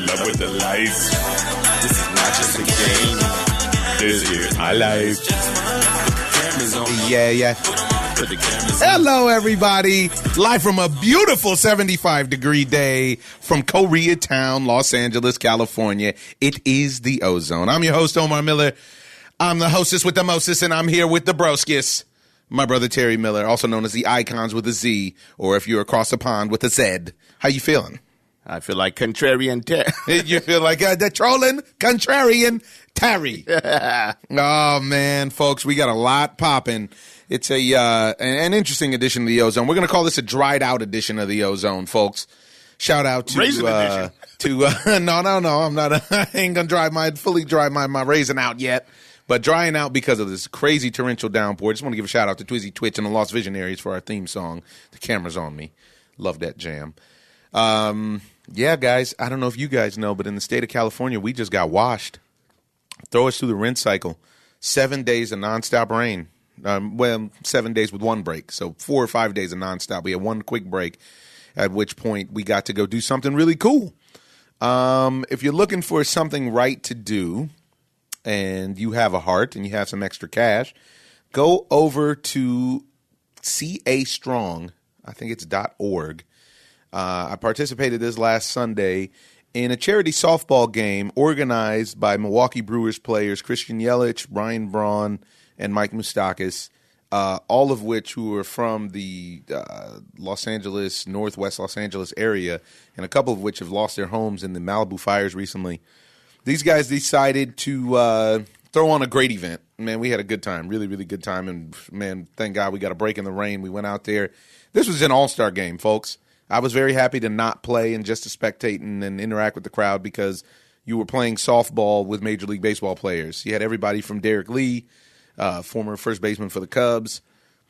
love with the lights. This is not just a game. This is my life. Yeah. Hello, everybody. Live from a beautiful 75-degree day from Koreatown, Los Angeles, California. It is the Ozone. I'm your host, Omar Miller. I'm the hostess with the mostest, and I'm here with the broskis. My brother Terry Miller, also known as the Icons with a Z, or if you're across the pond with a Z. How you feeling? I feel like contrarian Terry. You feel like the trolling contrarian Terry. Oh, man, folks, we got a lot popping. It's an interesting edition of the Ozone. We're going to call this a dried-out edition of the Ozone, folks. Shout out to Raisin edition. No, I'm not. I ain't gonna fully dry my raisin out yet, but drying out because of this crazy torrential downpour. Just want to give a shout out to Twizzy Twitch and the Lost Visionaries for our theme song. The camera's on me. Love that jam. Yeah, guys. I don't know if you guys know, but in the state of California, we just got washed. Throw us through the rinse cycle. 7 days of nonstop rain. 7 days with one break. So 4 or 5 days of nonstop. We had one quick break, at which point we got to go do something really cool. If you're looking for something right to do and you have a heart and you have some extra cash, go over to CA Strong. I think it's .org. I participated this last Sunday in a charity softball game organized by Milwaukee Brewers players Christian Yelich, Brian Braun, and Mike Moustakas, all of which who are from the Los Angeles, northwest Los Angeles area, and a couple of which have lost their homes in the Malibu fires recently. These guys decided to throw on a great event. Man, we had a good time, really, really good time. And, man, thank God we got a break in the rain. We went out there. This was an all-star game, folks. I was very happy to not play and just to spectate and interact with the crowd because you were playing softball with Major League Baseball players. You had everybody from Derek Lee, former first baseman for the Cubs,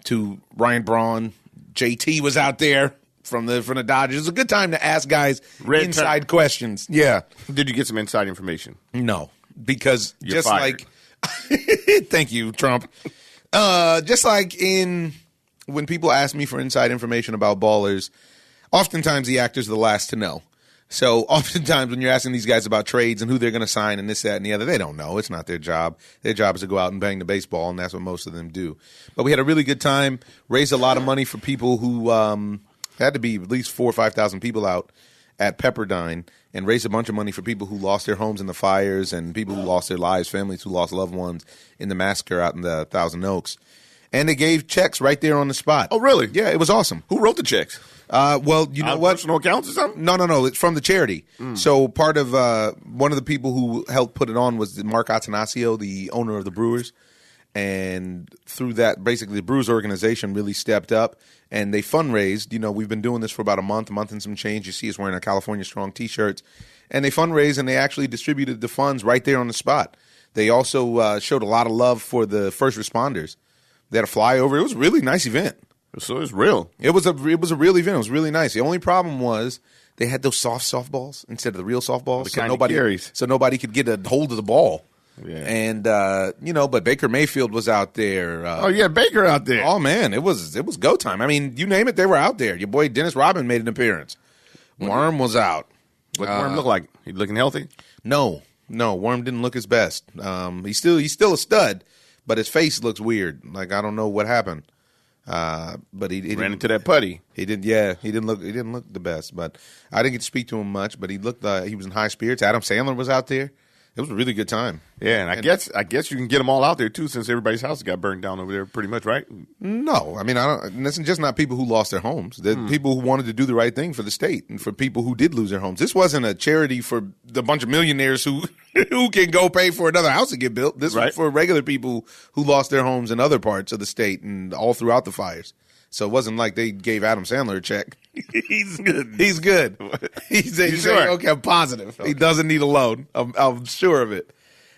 to Ryan Braun. JT was out there from the Dodgers. It was a good time to ask guys inside questions. Yeah. Did you get some inside information? No, because You're just fired. like thank you, Trump. Just like when people ask me for inside information about ballers, oftentimes the actors are the last to know. So oftentimes when you're asking these guys about trades and who they're going to sign and this, that, and the other, they don't know. It's not their job. Their job is to go out and bang the baseball, and that's what most of them do. But we had a really good time, raised a lot of money for people who had to be at least 4,000 or 5,000 people out at Pepperdine, and raised a bunch of money for people who lost their homes in the fires and people who lost their lives, families who lost loved ones in the massacre out in the Thousand Oaks. And they gave checks right there on the spot. Oh, really? Yeah, it was awesome. Who wrote the checks? Well, you know what? Personal accounts or something? No. It's from the charity. So part of one of the people who helped put it on was Mark Attanasio, the owner of the Brewers. And through that, basically, the Brewers organization really stepped up, and they fundraised. You know, we've been doing this for about a month and some change. You see us wearing our California Strong T-shirts. And they fundraised, and they actually distributed the funds right there on the spot. They also showed a lot of love for the first responders. They had a flyover. It was a really nice event. So it's real. It was a real event. It was really nice. The only problem was they had those soft softballs instead of the real softballs, so nobody could get a hold of the ball. Yeah. And but Baker Mayfield was out there. Baker out there. Oh man, it was go time. I mean, you name it, they were out there. Your boy Dennis Rodman made an appearance. Worm was out. What Worm look like? He looking healthy? No, Worm didn't look his best. He's still a stud, but his face looks weird. Like I don't know what happened. But he ran into that putty. He didn't look the best. But I didn't get to speak to him much. But he looked he was in high spirits. Adam Sandler was out there. It was a really good time. Yeah, and I guess you can get them all out there too, since everybody's house got burned down over there, pretty much, right? No, I mean this is just not people who lost their homes. They're people who wanted to do the right thing for the state and for people who did lose their homes. This wasn't a charity for the bunch of millionaires who can go pay for another house to get built. This was for regular people who lost their homes in other parts of the state and all throughout the fires. So it wasn't like they gave Adam Sandler a check. He's good. He's good. He's sure? Okay, I'm positive. Okay. He doesn't need a loan. I'm sure of it.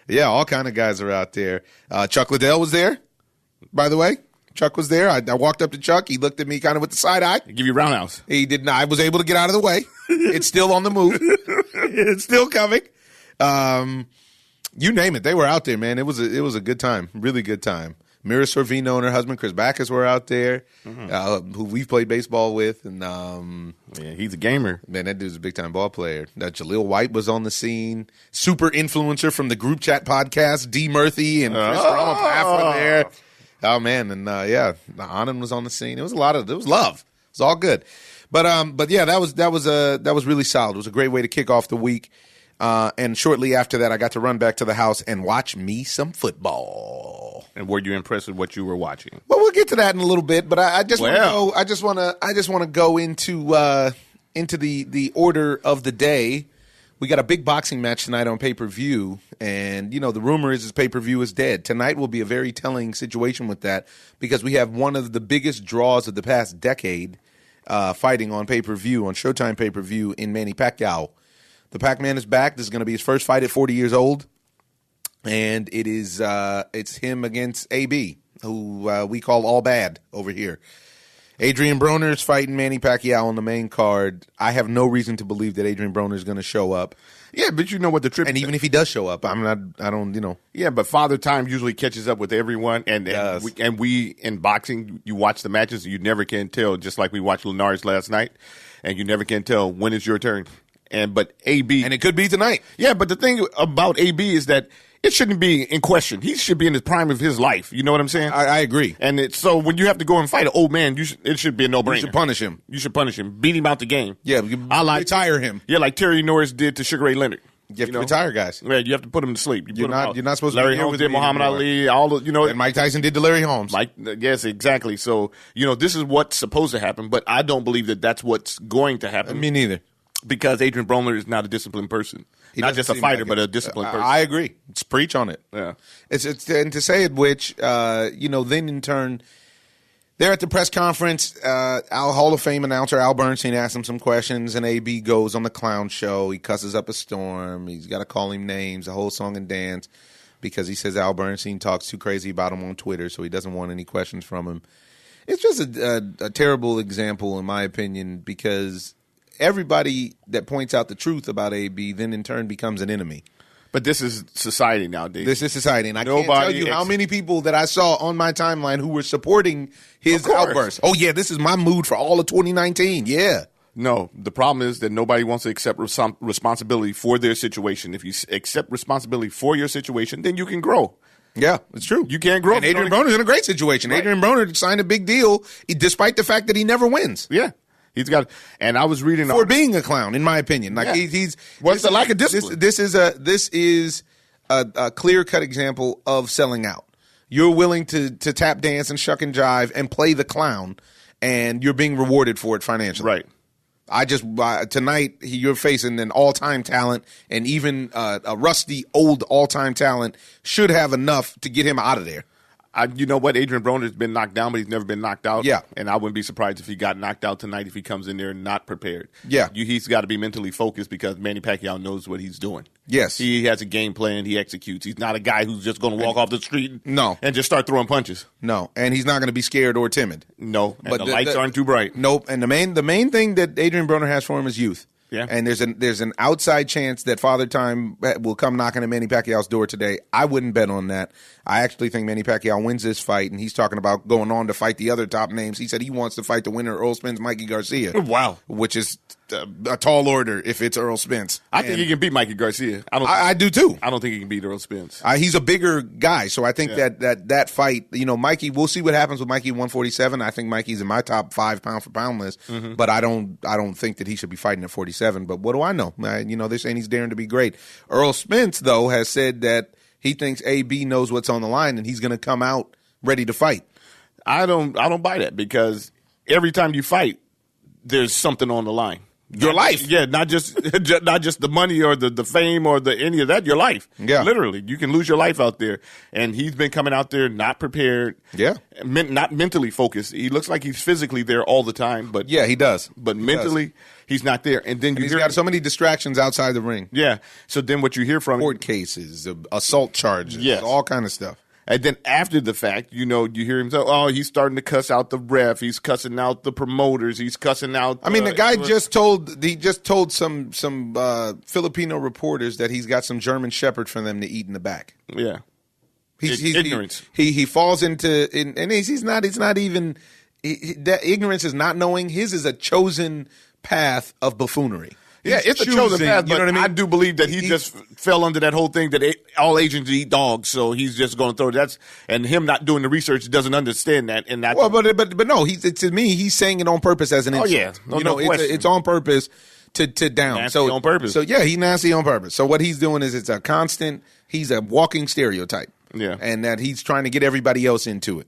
Yeah, all kind of guys are out there. Chuck Liddell was there, by the way. Chuck was there. I walked up to Chuck. He looked at me kind of with the side eye. Give you a roundhouse. He did not. I was able to get out of the way. It's still on the move. It's still coming. You name it. They were out there, man. It was a good time. Really good time. Mira Sorvino and her husband Chris Backus were out there, who we've played baseball with, and yeah, he's a gamer. man, that dude's a big time ball player. Jaleel White was on the scene, super influencer from the group chat podcast, D Murphy and Chris Ramapath were there. Oh man, and Anand was on the scene. It was love. It was all good, but yeah, that was really solid. It was a great way to kick off the week. And shortly after that, I got to run back to the house and watch me some football. And were you impressed with what you were watching? Well, we'll get to that in a little bit, but I just want to go. I just want to go into the order of the day. We got a big boxing match tonight on pay-per-view, and the rumor is pay-per-view is dead. Tonight will be a very telling situation with that because we have one of the biggest draws of the past decade fighting on pay-per-view, on Showtime pay-per-view in Manny Pacquiao. The Pac-Man is back. This is going to be his first fight at 40 years old, and it's him against AB, who we call all bad over here. Adrien Broner is fighting Manny Pacquiao on the main card. I have no reason to believe that Adrien Broner is going to show up. Yeah, but you know what the trip. And even if he does show up, I don't. Yeah, but Father Time usually catches up with everyone, and we in boxing, you watch the matches, you never can tell. Just like we watched Linares last night, and you never can tell when it's your turn. But AB, and it could be tonight. Yeah, but the thing about AB is that it shouldn't be in question. He should be in the prime of his life. You know what I'm saying? I agree. And so when you have to go and fight an old man, it should be a no-brainer. You should punish him. You should punish him. Beat him out the game. Yeah, retire him. Yeah, like Terry Norris did to Sugar Ray Leonard. You have to retire guys. Yeah, you have to put him to sleep. You're not supposed to. Larry Holmes did Muhammad Ali. And Mike Tyson did to Larry Holmes. Yes, exactly. So this is what's supposed to happen, but I don't believe that that's what's going to happen. Me neither. Because Adrien Broner is not a disciplined person. Not just a fighter, but a disciplined person. I agree. It's preach on it. Yeah. It's and to say it, which then in turn, they're at the press conference. Hall of Fame announcer Al Bernstein asks him some questions, and AB goes on the clown show. He cusses up a storm. He's got to call him names, a whole song and dance, because he says Al Bernstein talks too crazy about him on Twitter, so he doesn't want any questions from him. It's just a terrible example, in my opinion, because everybody that points out the truth about AB then in turn becomes an enemy. But this is society nowadays. This is society, and I can't tell you how many people that I saw on my timeline who were supporting his outburst. Oh, yeah, this is my mood for all of 2019. Yeah. No, the problem is that nobody wants to accept responsibility for their situation. If you accept responsibility for your situation, then you can grow. Yeah, it's true. You can't grow. And Adrien Broner's in a great situation. Right. Adrien Broner signed a big deal despite the fact that he never wins. Yeah. He's got, and I was reading for being a clown, in my opinion. Like he's what's the lack of discipline? This is a clear cut example of selling out. You're willing to tap dance and shuck and jive and play the clown, and you're being rewarded for it financially. Right. Tonight you're facing an all-time talent, and even a rusty old all-time talent should have enough to get him out of there. You know what? Adrien Broner's been knocked down, but he's never been knocked out. Yeah. And I wouldn't be surprised if he got knocked out tonight if he comes in there not prepared. Yeah. He's got to be mentally focused because Manny Pacquiao knows what he's doing. Yes. He has a game plan. He executes. He's not a guy who's just going to walk off the street and just start throwing punches. No. And he's not going to be scared or timid. No. But the lights aren't too bright. Nope. And the main thing that Adrien Broner has for him is youth. Yeah. And there's an outside chance that Father Time will come knocking at Manny Pacquiao's door today. I wouldn't bet on that. I actually think Manny Pacquiao wins this fight, and he's talking about going on to fight the other top names. He said he wants to fight the winner, Earl Spence, Mikey Garcia. Wow. Which is a tall order if it's Earl Spence. I think he can beat Mikey Garcia. I do too. I don't think he can beat Earl Spence. He's a bigger guy, so I think that fight, Mikey, we'll see what happens with Mikey 147. I think Mikey's in my top 5 pound for pound list, but I don't think that he should be fighting at 47. But what do I know? They're saying he's daring to be great. Earl Spence, though, has said that he thinks AB knows what's on the line and he's going to come out ready to fight. I don't buy that because every time you fight, there's something on the line. Your life. Yeah, not just the money or the fame or any of that, your life. Yeah. Literally. You can lose your life out there. And he's been coming out there not prepared. Yeah. Not mentally focused. He looks like he's physically there all the time, but yeah, he does. But mentally, he's not there. And then he's got so many distractions outside the ring. Yeah. So then what you hear from court cases, assault charges, all kind of stuff. And then after the fact, you hear him say, oh, he's starting to cuss out the ref. He's cussing out the promoters. He's cussing out. The guy just told some Filipino reporters that he's got some German Shepherd for them to eat in the back. Yeah. Ignorance. He falls into and he's not even that ignorance is not knowing. His is a chosen path of buffoonery. Yeah, it's a chosen path, but you know what I mean? I do believe that he just fell under that whole thing that all agents eat dogs, so he's just going to throw that. And him not doing the research doesn't understand that. And that. Well, but no, to me, he's saying it on purpose as an insult. Oh yeah, it's on purpose to down. Nasty on purpose. So yeah, he's nasty on purpose. So what he's doing is it's a constant. He's a walking stereotype. Yeah, and that he's trying to get everybody else into it.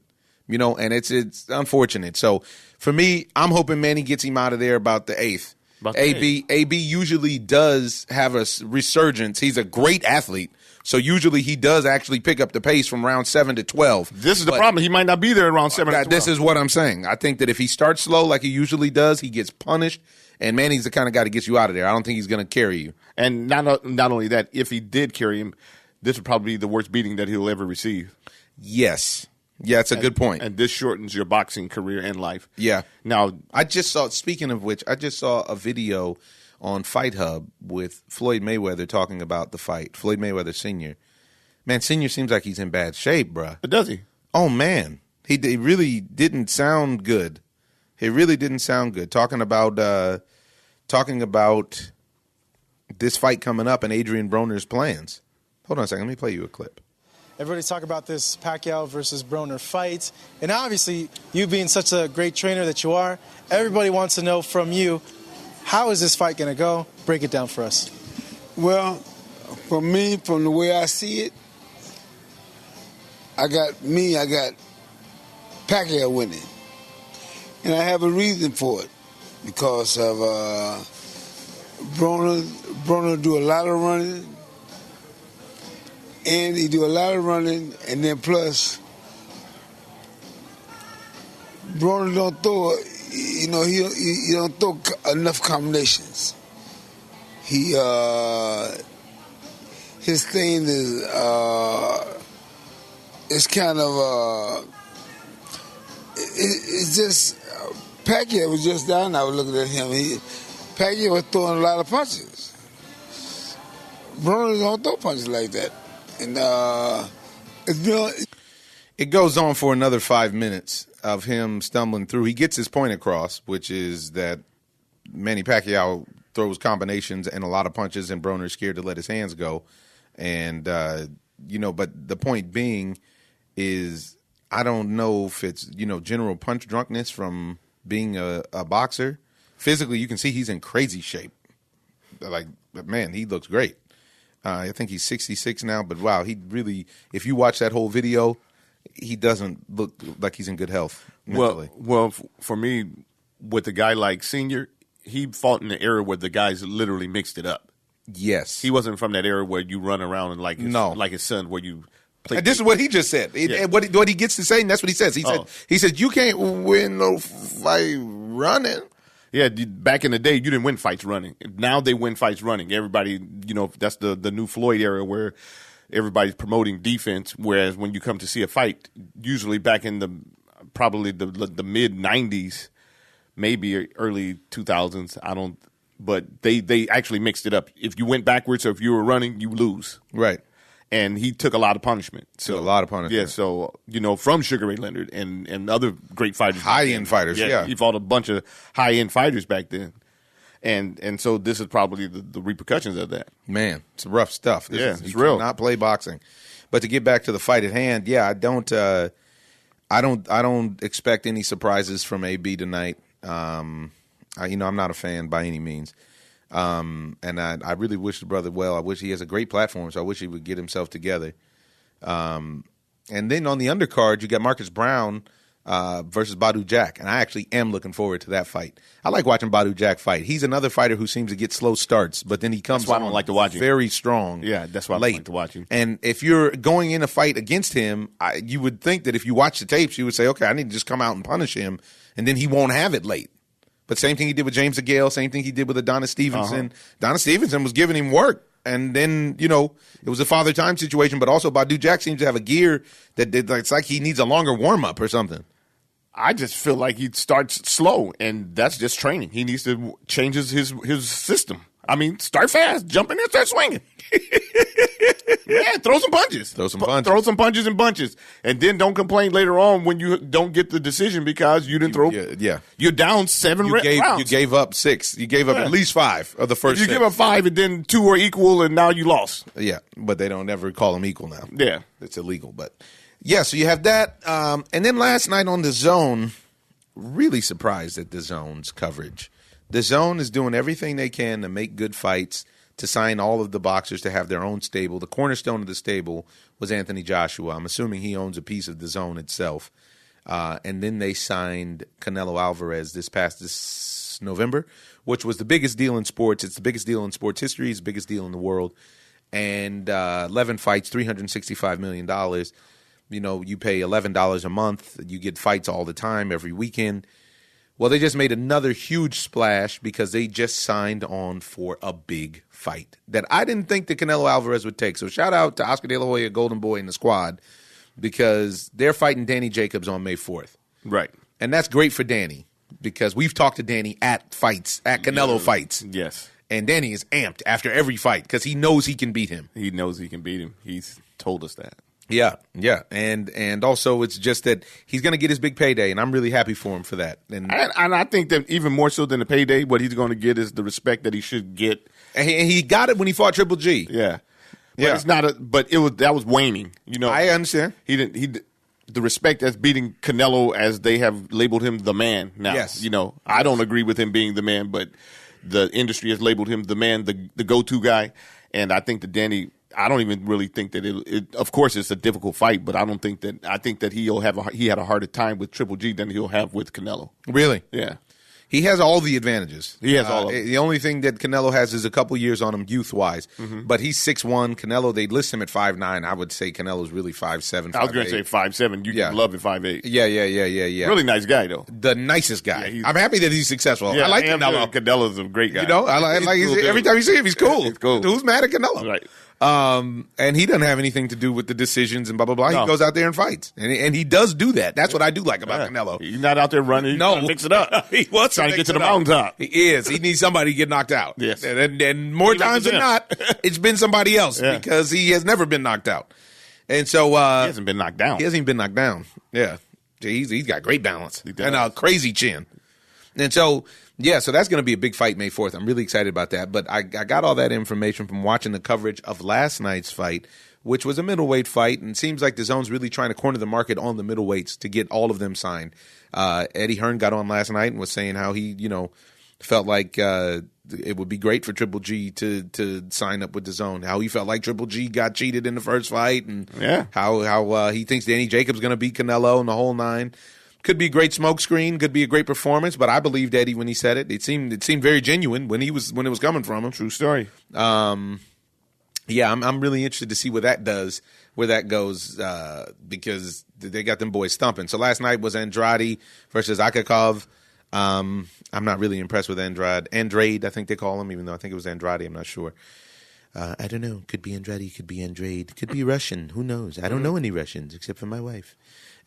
And it's unfortunate. So for me, I'm hoping Manny gets him out of there about the 8th. AB usually does have a resurgence. He's a great athlete, so usually he does actually pick up the pace from round 7 to 12. This is the problem. He might not be there around 7 to 12. This is what I'm saying. I think that if he starts slow like he usually does, he gets punished, and Manny's the kind of guy that gets you out of there. I don't think he's going to carry you. And not only that, if he did carry him, this would probably be the worst beating that he'll ever receive. Yes. Yeah, it's a good point. And this shortens your boxing career and life. Yeah. Now, speaking of which, I just saw a video on Fight Hub with Floyd Mayweather talking about the fight. Floyd Mayweather Sr. Man, Sr. seems like he's in bad shape, bruh. But does he? Oh, man. He really didn't sound good. He really didn't sound good. Talking about this fight coming up and Adrien Broner's plans. Hold on a second. Let me play you a clip. Everybody talk about this Pacquiao versus Broner fight. And obviously, you being such a great trainer that you are, everybody wants to know from you, how is this fight going to go? Break it down for us. Well, for me, from the way I see it, I got Pacquiao winning. And I have a reason for it. Because of Broner do a lot of running. And he do a lot of running, and then plus, Broner don't throw, he don't throw enough combinations. His thing is it's kind of it's just Pacquiao was just down. I was looking at him. Pacquiao was throwing a lot of punches. Broner don't throw punches like that. And it goes on for another 5 minutes of him stumbling through. He gets his point across, which is that Manny Pacquiao throws combinations and a lot of punches, and Broner's scared to let his hands go. And, but the point being is I don't know if it's, general punch drunkenness from being a boxer. Physically, you can see he's in crazy shape. Like, man, he looks great. I think he's 66 now, but wow, he really, if you watch that whole video, he doesn't look like he's in good health mentally. Well, for me, with a guy like Senior, he fought in the era where the guys literally mixed it up. Yes. He wasn't from that era where you run around and like his son, where you play. And this is what he just said. Yeah. What he gets to say, and that's what he says. He said, you can't win no fight running. Yeah, back in the day, you didn't win fights running. Now they win fights running. Everybody, that's the new Floyd era where everybody's promoting defense, whereas when you come to see a fight, usually back in the mid-'90s, maybe early 2000s, but they actually mixed it up. If you went backwards or if you were running, you lose. Right. And he took a lot of punishment. So a lot of punishment. Yeah, so, from Sugar Ray Leonard and other great fighters. High-end fighters, yeah. He fought a bunch of high-end fighters back then. And so this is probably the repercussions of that. Man, it's rough stuff. It's real. Not play boxing. But to get back to the fight at hand, yeah, I don't expect any surprises from AB tonight. I'm not a fan by any means. And I really wish the brother well. I wish he has a great platform, so I wish he would get himself together. And then on the undercard, you got Marcus Brown versus Badu Jack, and I actually am looking forward to that fight. I like watching Badu Jack fight. He's another fighter who seems to get slow starts, but then he comes that's why I don't like to watch him. Very strong. Yeah, that's why I don't like to watch him. And if you're going in a fight against him, you would think that if you watch the tapes, you would say, okay, I need to just come out and punish him, and then he won't have it late. But same thing he did with James DeGale, same thing he did with Adonis Stevenson. Uh-huh. Adonis Stevenson was giving him work. And then, it was a father time situation, but also Badu Jack seems to have a gear that it's like he needs a longer warm-up or something. I just feel like he starts slow, and that's just training. He needs to change his system. I mean, start fast, jump in there, start swinging. Yeah, throw some punches. Throw some punches. Throw some punches and bunches. And then don't complain later on when you don't get the decision because you didn't throw. Yeah. You're down 7 rounds. You gave up 6. You gave up at least 5 of the first You 6. give up 5 and then 2 are equal and now you lost. Yeah, but they don't ever call them equal now. Yeah. It's illegal. But, yeah, so you have that. And then last night on the Zone, really surprised at the Zone's coverage. The Zone is doing everything they can to make good fights, to sign all of the boxers to have their own stable. The cornerstone of the stable was Anthony Joshua. I'm assuming he owns a piece of the Zone itself. And then they signed Canelo Alvarez this November, which was the biggest deal in sports. It's the biggest deal in sports history. It's the biggest deal in the world. And 11 fights, $365 million. You know, you pay $11 a month. You get fights all the time, every weekend. Well, they just made another huge splash because they just signed on for a big fight that I didn't think that Canelo Alvarez would take. So shout out to Oscar De La Hoya, Golden Boy, and the squad because they're fighting Danny Jacobs on May 4th. Right. And that's great for Danny because we've talked to Danny at Canelo fights. Yes. And Danny is amped after every fight because he knows he can beat him. He knows he can beat him. He's told us that. Yeah. And also it's just that he's going to get his big payday, and I'm really happy for him for that. And I think that even more so than the payday, what he's going to get is the respect that he should get. And he got it when he fought Triple G. Yeah. But Yeah. it's not that was waning. You know, I understand. The respect that's beating Canelo as they have labeled him the man now. Yes. You know, I don't agree with him being the man, but the industry has labeled him the man, the go-to guy. And I think that Danny, I don't even really think that it of course it's a difficult fight, but I think that he had a harder time with Triple G than he'll have with Canelo. Really? Yeah. He has all the advantages. He has all of them. The only thing that Canelo has is a couple years on him youth-wise. Mm-hmm. But he's 6'1". Canelo, they list him at 5'9". I would say Canelo's really 5'7", 5'8". I was going to say 5'7". You can love it 5'8". Yeah. Really nice guy, though. The nicest guy. Yeah, I'm happy that he's successful. Yeah, I like Canelo. Canelo's a great guy. You know, I like cool every time you see him, he's cool. He's cool. Who's mad at Canelo? Right. And he doesn't have anything to do with the decisions and blah, blah, blah. No. He goes out there and fights. And he does do that. That's what I do like about Canelo. He's not out there running. He's trying to mix it up. He wants trying to get to the mountaintop. He is. He needs somebody to get knocked out. Yes. And more times than not, it's been somebody else because he has never been knocked out. And so he hasn't been knocked down. He hasn't even been knocked down. Yeah. He's got great balance and a crazy chin. And so, so that's going to be a big fight May 4th. I'm really excited about that. But I got all that information from watching the coverage of last night's fight, which was a middleweight fight. And it seems like the Zone's really trying to corner the market on the middleweights to get all of them signed. Eddie Hearn got on last night and was saying how he, felt like it would be great for Triple G to sign up with the Zone. How he felt like Triple G got cheated in the first fight, and how he thinks Danny Jacobs going to beat Canelo and the whole nine. Could be a great smokescreen, could be a great performance, but I believed Eddie when he said it. It seemed very genuine when it was coming from him. True story. I'm really interested to see where that goes, because they got them boys stumping. So last night was Andrade versus Akakov. I'm not really impressed with Andrade, I think they call him, even though I think it was Andrade. I'm not sure. I don't know. Could be Andrade, could be Andrade, could be Russian. Who knows? I don't know any Russians except for my wife.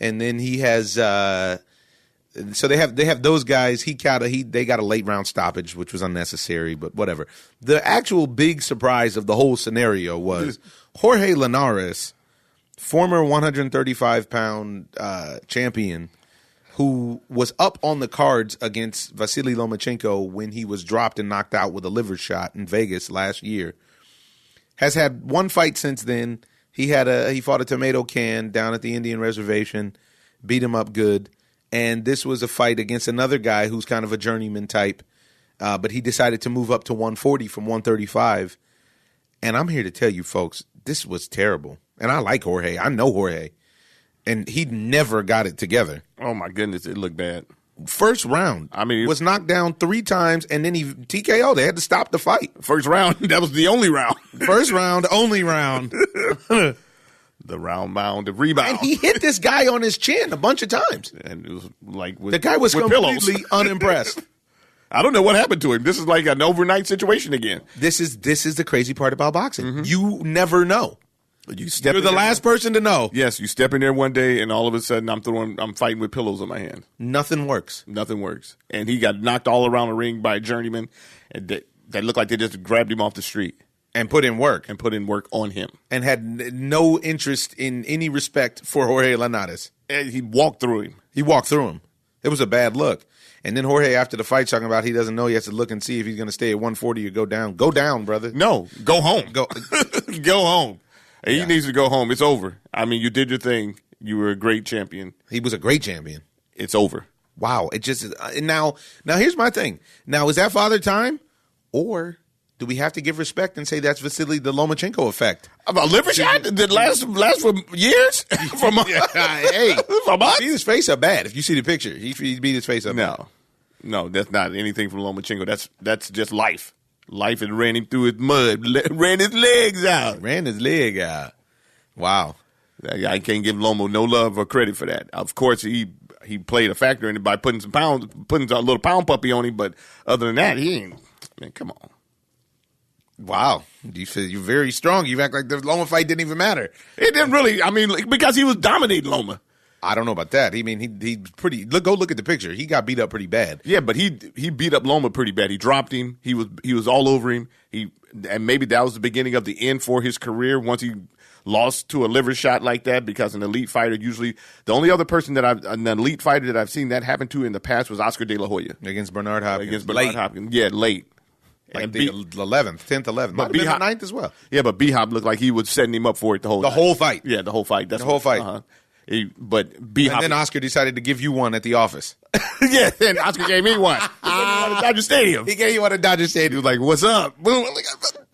And then he has so they have those guys. They got a late round stoppage, which was unnecessary, but whatever. The actual big surprise of the whole scenario was Jorge Linares, former 135-pound champion, who was up on the cards against Vasily Lomachenko when he was dropped and knocked out with a liver shot in Vegas last year, has had one fight since then. He fought a tomato can down at the Indian reservation, beat him up good, and this was a fight against another guy who's kind of a journeyman type, but he decided to move up to 140 from 135, and I'm here to tell you folks, this was terrible, and I like Jorge. I know Jorge, and he never got it together. Oh, my goodness, it looked bad. First round, was knocked down 3 times, and then he TKO. They had to stop the fight. First round, that was the only round. First round, only round. The round bound, the rebound. And he hit this guy on his chin a bunch of times. And it was like the guy was completely unimpressed. I don't know what happened to him. This is like an overnight situation again. This is the crazy part about boxing. Mm-hmm. You never know. You're the last person to know. Yes, you step in there one day, and all of a sudden, I'm fighting with pillows on my hand. Nothing works. Nothing works. And he got knocked all around the ring by a journeyman, and that looked like they just grabbed him off the street. And put in work. And put in work on him. And had no interest in any respect for Jorge Linares. And he walked through him. It was a bad look. And then Jorge, after the fight, talking about he doesn't know. He has to look and see if he's going to stay at 140 or go down. Go down, brother. No, go home. Go home. He needs to go home. It's over. I mean, you did your thing. You were a great champion. He was a great champion. It's over. Wow. It just now here's my thing. Now, is that father time? Or do we have to give respect and say that's Vasily the Lomachenko effect? A liver shot that last for years? For months? Hey, for months? Beat his face up bad. If you see the picture, he beat his face up. No, that's not anything from Lomachenko. That's just life. Life had ran him through his mud, ran his legs out. Wow. I can't give Lomo no love or credit for that. Of course, he played a factor in it by putting a little pound puppy on him, but other than that, he ain't. Man, come on. Wow. You're very strong. You act like the Loma fight didn't even matter. It didn't really. I mean, because he was dominating Loma. I don't know about that. I mean, he pretty. Go look at the picture. He got beat up pretty bad. Yeah, but he beat up Loma pretty bad. He dropped him. He was all over him. And maybe that was the beginning of the end for his career once he lost to a liver shot like that, because an elite fighter usually, the only other person an elite fighter that I've seen that happen to in the past was Oscar De La Hoya. Against Bernard Hopkins. Yeah, late. Like and the 11th, 10th, 11th. Might have been the 9th as well. Yeah, but B-Hop looked like he was setting him up for it the whole fight. Yeah, the whole fight. That's the whole fight. Uh-huh. But B-Hop. And then Oscar decided to give you one at the office. Yeah, and Oscar gave me one. He gave me one at Dodger Stadium. He gave you one at Dodger Stadium. He was like, "What's up?" Boom.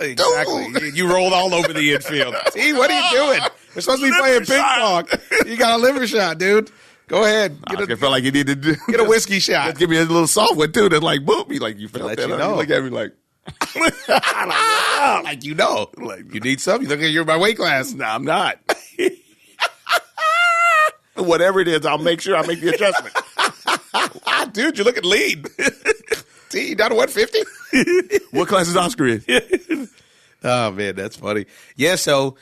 Exactly. You rolled all over the infield. See, what are you doing? We're supposed to be playing ping pong. You got a liver shot, dude. Go ahead. I felt like you needed to get a whiskey shot. Just give me a little soft one too. That's like, boom. He like, you felt that. You know. Look at me like. Like, you know. Like, you need something. You look at you're my weight class. No, I'm not. Whatever it is, I'll make sure I make the adjustment. Dude, you look at lead. See, you down to 150? What class is Oscar in? Oh, man, that's funny. Yeah, so,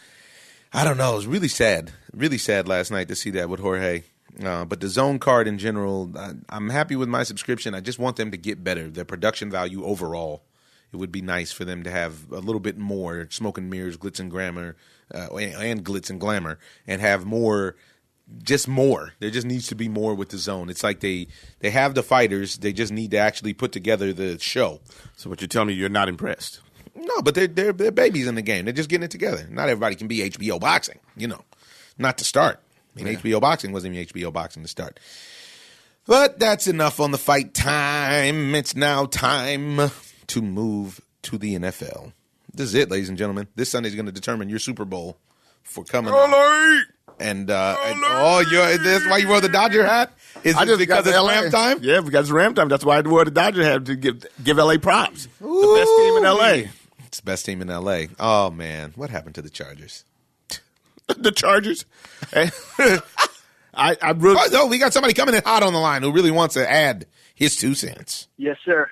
I don't know. It was really sad. Really sad last night to see that with Jorge. But the Zone card in general, I'm happy with my subscription. I just want them to get better. Their production value overall. It would be nice for them to have a little bit more smoke and mirrors, glitz and glamour, and glitz and glamour, and have more. Just more. There just needs to be more with the Zone. It's like they have the fighters. They just need to actually put together the show. So what you're telling me, you're not impressed? No, but they're babies in the game. They're just getting it together. Not everybody can be HBO boxing, not to start. I mean, HBO boxing wasn't even HBO boxing to start. But that's enough on the fight time. It's now time to move to the NFL. This is it, ladies and gentlemen. This Sunday is going to determine your Super Bowl for coming up. And that's why you wore the Dodger hat? Is it because it's Ram time? Yeah, because it's Ram time. That's why I wore the Dodger hat, to give LA props. Ooh, the best team in LA. It's the best team in LA. Oh, man. What happened to the Chargers? The Chargers? We got somebody coming in hot on the line who really wants to add his 2 cents. Yes, sir.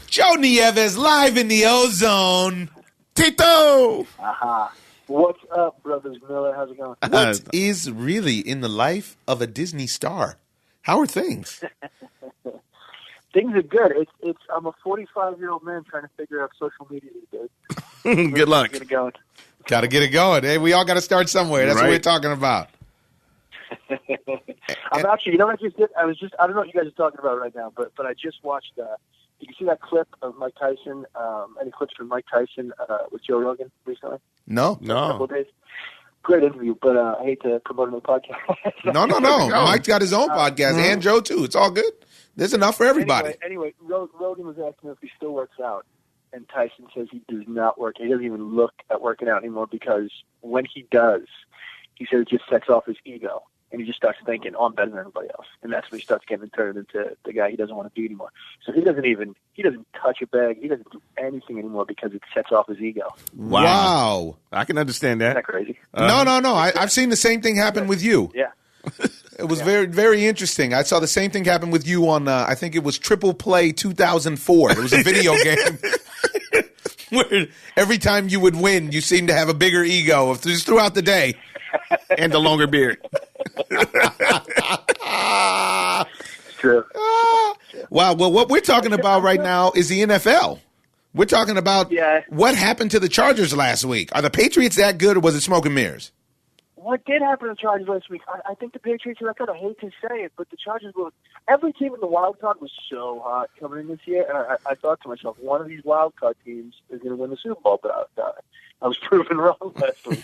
Joe Nieves live in the Ozone. Tito! Aha. What's up, Brothers Miller? How's it going? What is really in the life of a Disney star? How are things? Things are good. I'm a 45-year-old man trying to figure out social media these days. Good luck. Get it going. Got to get it going. Hey, we all got to start somewhere. That's what we're talking about. I'm actually, you know what I just did? I don't know what you guys are talking about right now, but I just watched, did you see that clip of Mike Tyson, any clips from Mike Tyson with Joe Rogan recently? No. A couple of days. Great interview, but I hate to promote another podcast. No. Mike's got his own podcast, and Joe too. It's all good. There's enough for everybody. Anyway, Rogan was asking if he still works out, and Tyson says he does not work. He doesn't even look at working out anymore because when he does, he says it just sets off his ego. And he just starts thinking, I'm better than everybody else. And that's when he starts getting turned into the guy he doesn't want to be anymore. So he doesn't touch a bag. He doesn't do anything anymore because it sets off his ego. Wow. I can understand that. Isn't that crazy? No. I've seen the same thing happen with you. Yeah. It was very, very interesting. I saw the same thing happen with you on, I think it was Triple Play 2004. It was a video game where every time you would win, you seemed to have a bigger ego just throughout the day. And the longer beard. It's true. Wow. Well, what we're talking about right now is the NFL. We're talking about what happened to the Chargers last week. Are the Patriots that good, or was it smoke and mirrors? What did happen to the Chargers last week? I think the Patriots are record. I hate to say it, but the Chargers were. Every team in the wild card was so hot coming in this year, and I thought to myself, one of these wild card teams is going to win the Super Bowl. But I was proven wrong last week.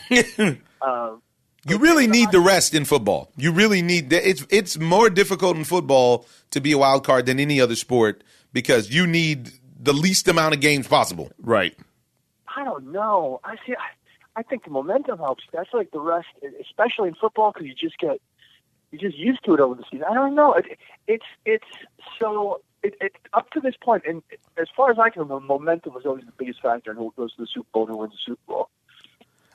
You really need the rest in football. You really need it's more difficult in football to be a wild card than any other sport because you need the least amount of games possible. Right. I don't know. I think the momentum helps. That's like the rest, especially in football, because you're just used to it over the season. I don't know. It's up to this point, and as far as I can remember, momentum was always the biggest factor in who goes to the Super Bowl and who wins the Super Bowl.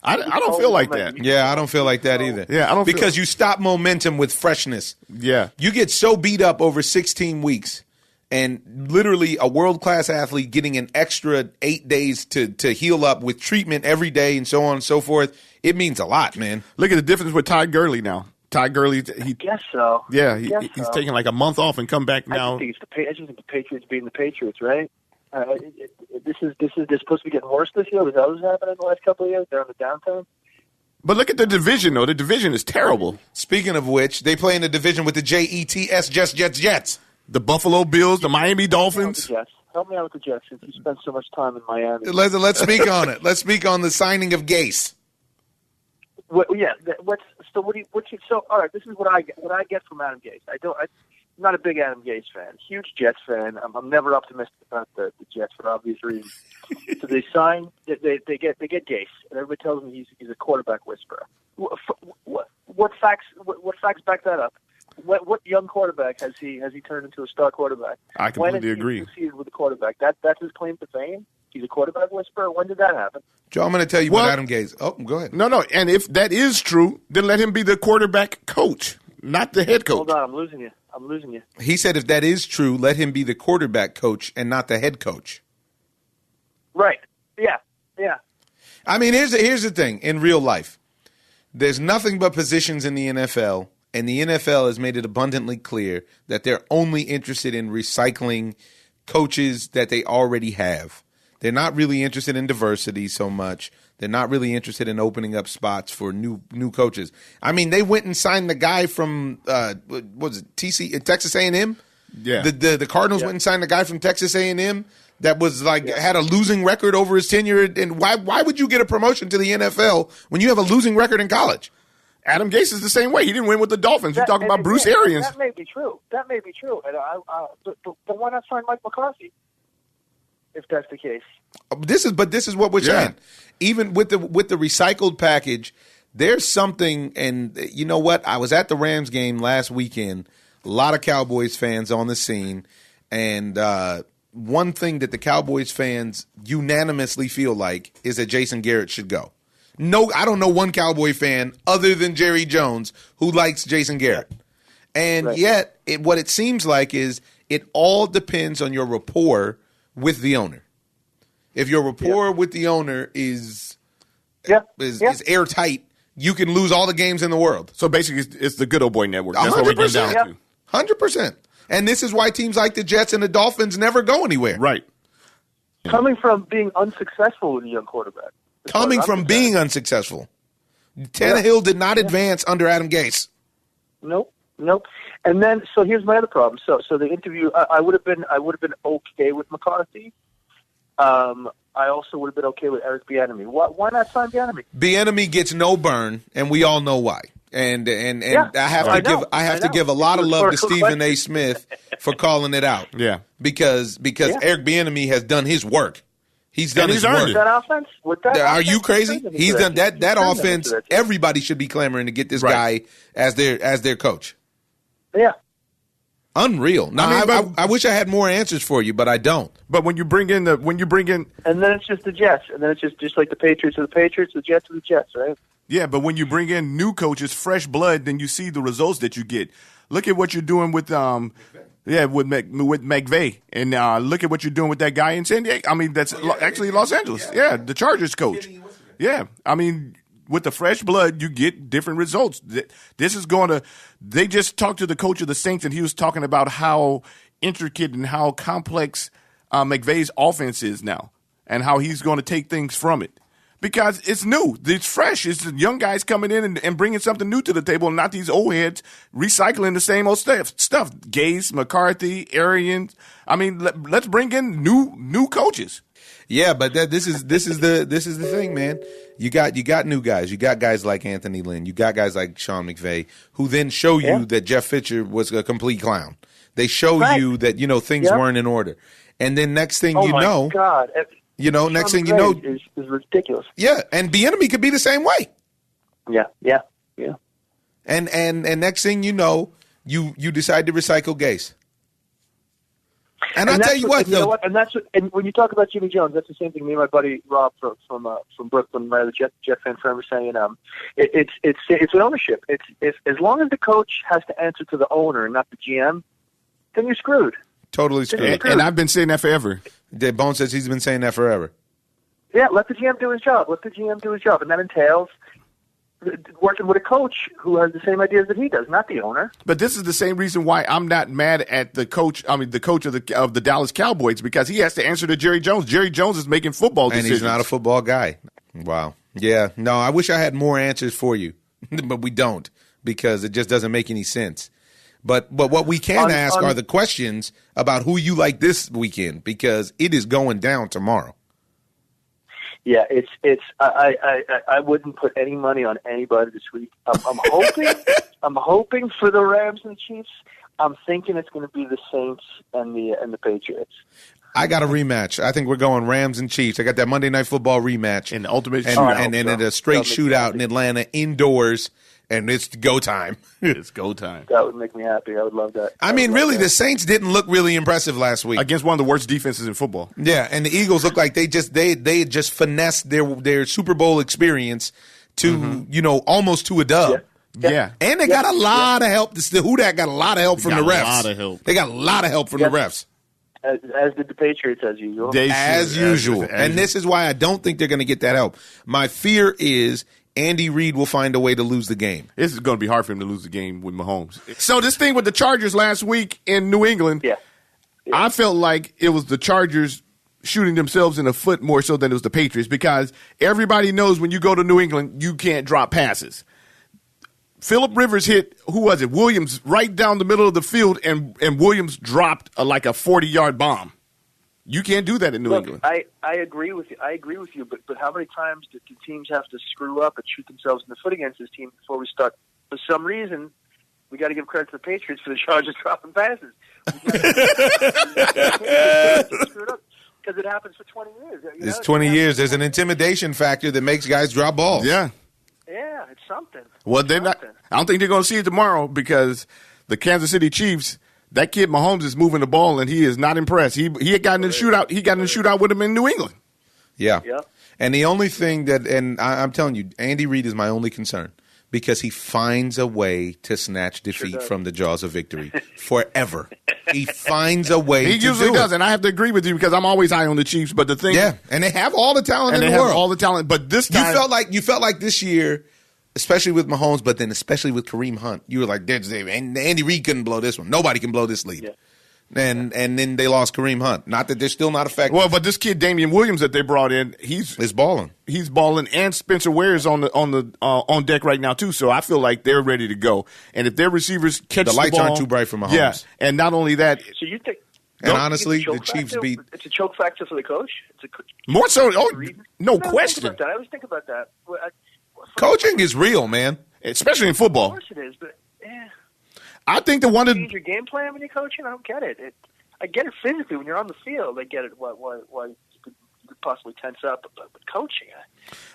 I don't feel like that. Yeah, I don't feel like that either. Yeah, I don't because you stop momentum with freshness. Yeah, you get so beat up over 16 weeks, and literally a world-class athlete getting an extra 8 days to heal up with treatment every day and so on and so forth. It means a lot, man. Look at the difference with Todd Gurley now. Todd Gurley, I guess so. Yeah, he's taking like a month off and come back now. I just think the Patriots being the Patriots, right? This is supposed to be getting worse this year. Was that what's happening in the last couple of years? They're on the downturn. But look at the division, though. The division is terrible. Speaking of which, they play in the division with the Jets, Jets. The Buffalo Bills, the Miami Dolphins. Help me out with the Jets since you spent so much time in Miami. Let's speak on it. Let's speak on the signing of Gase. All right. This is what I get from Adam Gase. I'm not a big Adam Gase fan. Huge Jets fan. I'm never optimistic about the Jets for obvious reasons. So they sign. They get Gase, and everybody tells me he's a quarterback whisperer. What facts back that up? What young quarterback has he turned into a star quarterback? I completely agree. When has he succeeded with a quarterback? That's his claim to fame. He's a quarterback whisperer. When did that happen? Joe, I'm going to tell you what Adam Gase. Oh, go ahead. No. And if that is true, then let him be the quarterback coach, not the head coach. Hold on, I'm losing you. He said if that is true, let him be the quarterback coach and not the head coach. Right. Yeah. I mean, here's the thing. In real life, there's nothing but positions in the NFL, and the NFL has made it abundantly clear that they're only interested in recycling coaches that they already have. They're not really interested in diversity so much. They're not really interested in opening up spots for new coaches. I mean, they went and signed the guy from what was it, Texas A&M? Yeah. The Cardinals went and signed the guy from Texas A&M that was had a losing record over his tenure. And why would you get a promotion to the NFL when you have a losing record in college? Adam Gase is the same way. He didn't win with the Dolphins. You're talking about Bruce Arians. That may be true. And but why not sign Mike McCarthy? If that's the case. This is what we're saying. Even with the recycled package, there's something. And you know what? I was at the Rams game last weekend. A lot of Cowboys fans on the scene, and one thing that the Cowboys fans unanimously feel like is that Jason Garrett should go. No, I don't know one Cowboy fan other than Jerry Jones who likes Jason Garrett. And yet, what it seems like is it all depends on your rapport with the owner. If your rapport with the owner is airtight, you can lose all the games in the world. So basically, it's the good old boy network. That's what we get down to. 100%. And this is why teams like the Jets and the Dolphins never go anywhere. Right. Coming from being unsuccessful with a young quarterback. Coming from being unsuccessful. Tannehill did not advance under Adam Gase. Nope. And then, so here's my other problem. So the interview, I would have been okay with McCarthy. I also would have been okay with Eric Bieniemy. Why not sign Bieniemy? Bieniemy gets no burn, and we all know why. And I have to give a lot of love to Stephen A. Smith for calling it out. Yeah, because Eric Bieniemy has done his work. He's done his work. That offense? Are you crazy? He's done that offense. Everybody should be clamoring to get this guy as their coach. Yeah. Unreal. Now, I wish I had more answers for you, but I don't. But when you bring in, and then it's just the Jets, and then it's just like the Patriots are the Patriots, the Jets are the Jets, right? Yeah, but when you bring in new coaches, fresh blood, then you see the results that you get. Look at what you're doing with McVay, and look at what you're doing with that guy in San Diego. I mean, that's actually Los Angeles. Yeah, the Chargers coach. Yeah, I mean, with the fresh blood, you get different results. This is going to – they just talked to the coach of the Saints, and he was talking about how intricate and how complex McVay's offense is now. and how he's going to take things from it. Because it's new. It's fresh. It's the young guys coming in and bringing something new to the table, and not these old heads recycling the same old stuff. Gase, McCarthy, Adrien. I mean, let's bring in new coaches. Yeah, but this is the thing, man. You got new guys. You got guys like Anthony Lynn. You got guys like Sean McVay, who then show you that Jeff Fisher was a complete clown. They show you that things weren't in order, and then next thing God. Next thing you know, is ridiculous. Yeah, and Bieniemy could be the same way. Yeah. And next thing you know, you decide to recycle Gase. And I tell you what, though, and when you talk about Jimmy Jones, that's the same thing. Me and my buddy Rob from Brooklyn, the Jet fan firm, were saying. It's an ownership. It's as long as the coach has to answer to the owner and not the GM, then you're screwed. Totally screwed. And I've been saying that forever. Bone says he's been saying that forever. Yeah, let the GM do his job. And that entails working with a coach who has the same ideas that he does, not the owner. But this is the same reason why I'm not mad at the coach. I mean, the coach of the Dallas Cowboys, because he has to answer to Jerry Jones. Jerry Jones is making football decisions. And he's not a football guy. Wow. Yeah. No, I wish I had more answers for you, but we don't, because it just doesn't make any sense. But what we can ask are the questions about who you like this weekend, because it is going down tomorrow. Yeah, I wouldn't put any money on anybody this week. I'm hoping for the Rams and the Chiefs. I'm thinking it's going to be the Saints and the Patriots. I got a rematch. I think we're going Rams and Chiefs. I got that Monday Night Football rematch in the ultimate shootout, and a straight shootout in Atlanta indoors. And it's go time. It's go time. That would make me happy. I would love that. I mean, really, the Saints didn't look really impressive last week against one of the worst defenses in football. Yeah, and the Eagles look like they just finessed their Super Bowl experience to almost to a dub. Yeah. And they got a lot of help. Who that got a lot of help from the refs? A lot of help. They got a lot of help from the refs. As did the Patriots, as usual. As usual. And this is why I don't think they're going to get that help. My fear is Andy Reid will find a way to lose the game. This is going to be hard for him to lose the game with Mahomes. So this thing with the Chargers last week in New England, I felt like it was the Chargers shooting themselves in the foot more so than it was the Patriots, because everybody knows when you go to New England, you can't drop passes. Phillip Rivers hit, who was it, Williams, right down the middle of the field, and Williams dropped like a 40-yard bomb. You can't do that in New England. I agree with you. But how many times do teams have to screw up and shoot themselves in the foot against this team before we start? For some reason, we got to give credit to the Patriots for the Chargers dropping passes. Because it happens for 20 years. It's 20 years. There's an intimidation factor that makes guys drop balls. Yeah, it's something. Well, I don't think they're going to see it tomorrow, because the Kansas City Chiefs. That kid Mahomes is moving the ball, and he is not impressed. He had gotten in the shootout. He got in the shootout with him in New England. Yeah. And the only thing and I'm telling you, Andy Reid is my only concern, because he finds a way to snatch defeat from the jaws of victory forever. He finds a way. He usually does, and I have to agree with you, because I'm always high on the Chiefs. But the thing, and they have all the talent in the world, all the talent. But this time, you felt like this year, especially with Mahomes, but then especially with Kareem Hunt, you were like, Andy Reid couldn't blow this one. Nobody can blow this lead. Yeah. And then they lost Kareem Hunt. Not that they're still not effective. Well, but this kid Damian Williams that they brought in, he's balling. He's balling, and Spencer Ware is on deck right now too. So I feel like they're ready to go. And if their receivers catch the lights ball, aren't too bright for Mahomes. And not only that. So you think? And honestly, the Chiefs beat. It's a choke factor for the coach. More so. No question. I always think about that. Coaching is real, man. Especially in football. Of course it is, but I think the one that change your game plan when you're coaching. I don't get it. I get it physically when you're on the field. I get it. Why you could possibly tense up, but coaching.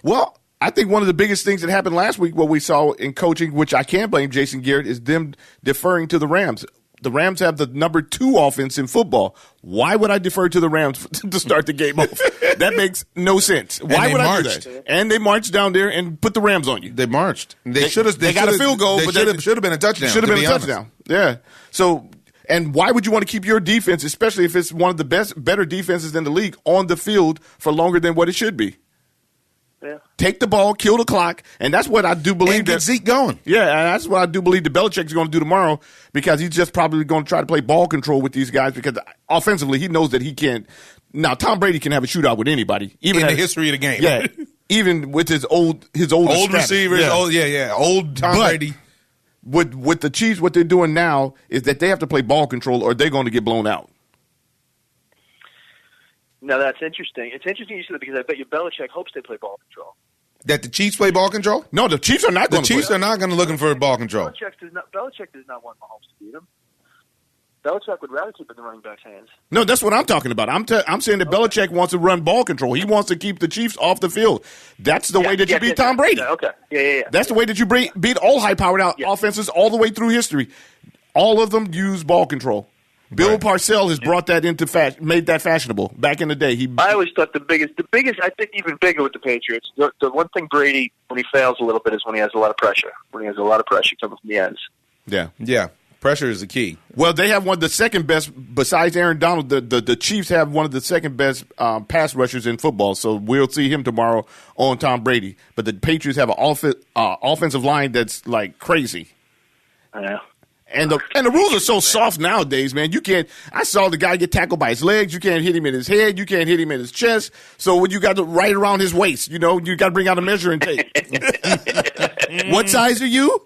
Well, I think one of the biggest things that happened last week, what we saw in coaching, which I can't blame Jason Garrett, is them deferring to the Rams. The Rams have the number 2 offense in football. Why would I defer to the Rams to start the game off? That makes no sense. Why would I do that? And they marched down there and put the Rams on you. They marched. They should have. They got a field goal, but should have been a touchdown. Should have been a touchdown. Yeah. So, and why would you want to keep your defense, especially if it's one of the better defenses in the league, on the field for longer than what it should be? Yeah. Take the ball, kill the clock, and that's what I do believe. And get Zeke going. Yeah, and that's what I do believe that Belichick's going to do tomorrow, because he's just probably going to try to play ball control with these guys, because offensively he knows that he can't Now, Tom Brady can have a shootout with anybody, even in the history of the game. Yeah, even with his old receivers. Yeah. Old Tom Brady. With the Chiefs, what they're doing now is that they have to play ball control, or they're going to get blown out. Now that's interesting. It's interesting you said that because I bet you Belichick hopes they play ball control. That the Chiefs play ball control? No, the Chiefs are not going to. The Chiefs are not going to looking for ball control. Belichick does not want Mahomes to beat him. Belichick would rather keep it in the running back's hands. No, that's what I'm talking about. I'm saying that Belichick wants to run ball control. He wants to keep the Chiefs off the field. That's the way that you beat Tom Brady. Okay. Yeah. That's the way that you beat all high-powered offenses all the way through history. All of them use ball control. Bill Parcells has brought that into made that fashionable. Back in the day, I always thought the biggest, I think even bigger with the Patriots. The one thing Brady, when he fails a little bit, is when he has a lot of pressure. When he has a lot of pressure coming from the ends. Yeah. Pressure is the key. Well, they have one of the second best, besides Aaron Donald, the Chiefs have one of the second best pass rushers in football, so we'll see him tomorrow on Tom Brady. But the Patriots have an offensive line that's like crazy. I know. And the rules are so soft nowadays, man. You can't. I saw the guy get tackled by his legs. You can't hit him in his head. You can't hit him in his chest. So when you got to right around his waist, you got to bring out a measuring tape. What size are you?